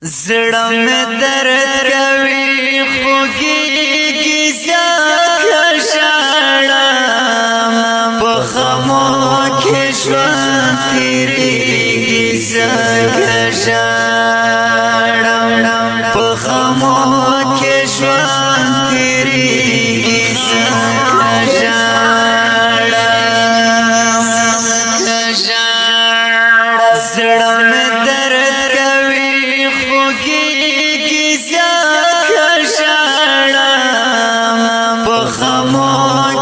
زړه مې درد کوي خوږېږي ځکه ژاړم په خمو کې ژوند تېرېږي ځکه ژاړم په خمو کې ژوند تېرېږي ځکه ژاړم زړه مې درد کوي خوږېږي ځکه ژاړم په خمو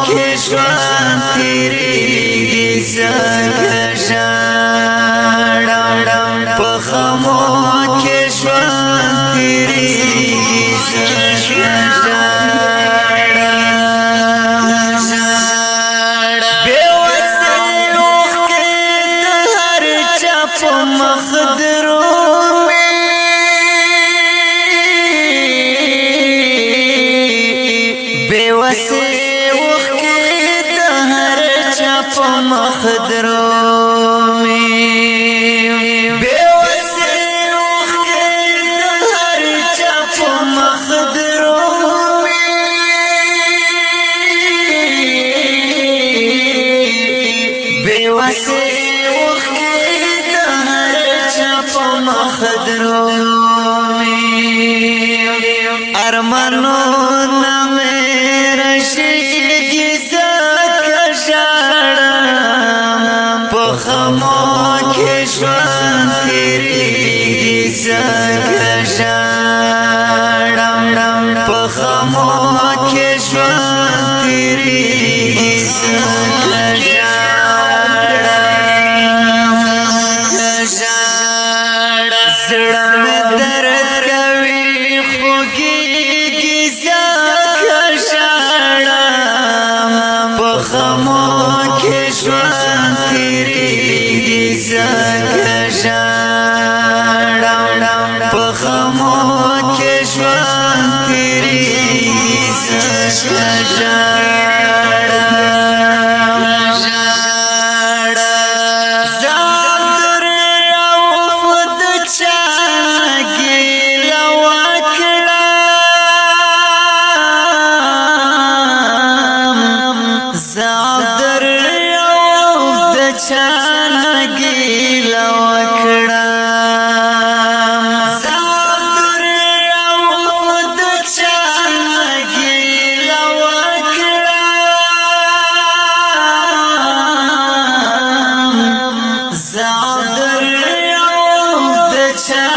کې ژوند تېرېږي ځکه ژاړم په خمو کې ژوند تېرېږي ځکه ژاړم بې وسې اوښکې د هر چا په مخ درومي بې وسې اوښکې د هر چا په مخ درومي بې وسې اوښکې د هر چا په مخ درومي بې وسې مخ درومي ارمانونه مې رشيږي ځکه ژاړم په خمو کې ژوند تېرېږي ځکه ژاړم په خمو کې ژوند تېرېږي ځکه زړه مې درد کوي خوږېږي ځکه ژاړم په خمو کې ژوند تېرېږي ځکه ژاړم په خمو کې ژوند تېرېږي ځکه ګیله وکړم زادر او د چا ګیله وکړم زادر او د چا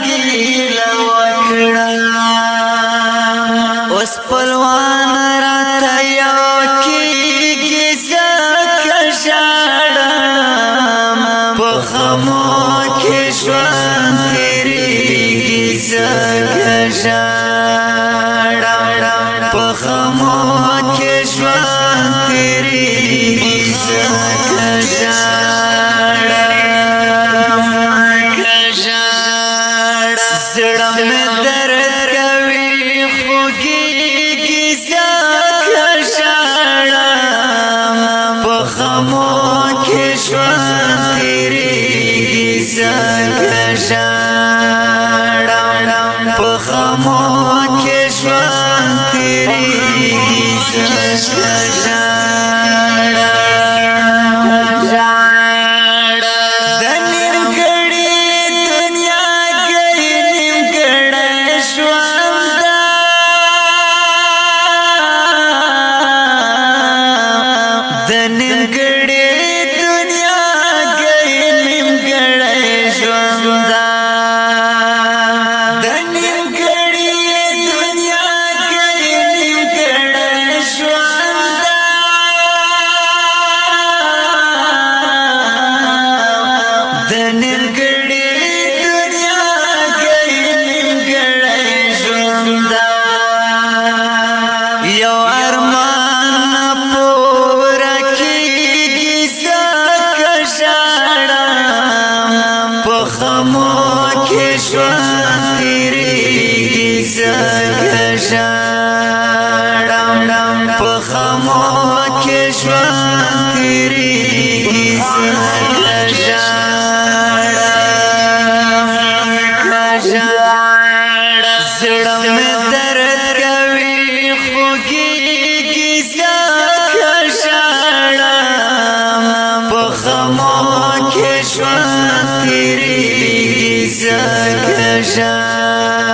ګیله وکړم اوس پلوان راته یو کېږي ځکه ژاړم په خمو کې ژوند تېرېږي ځکه ژاړم په خمو کې ژوند تېرېږي ځکه ژاړم زړه مې درد کوي خوږېږي ځکه ژاړم په خمو کې ژوند تېرېږي ځکه ژاړم په خمو کې ژوند تېرېږي ځکه ژاړم د نیمګړې دنیا ګۍ نیمګړی ژړا زړه مې درد کوي خوږېږي ځکه ژاړم په خمو کې ژوند تېرېږي ځکه ژاړم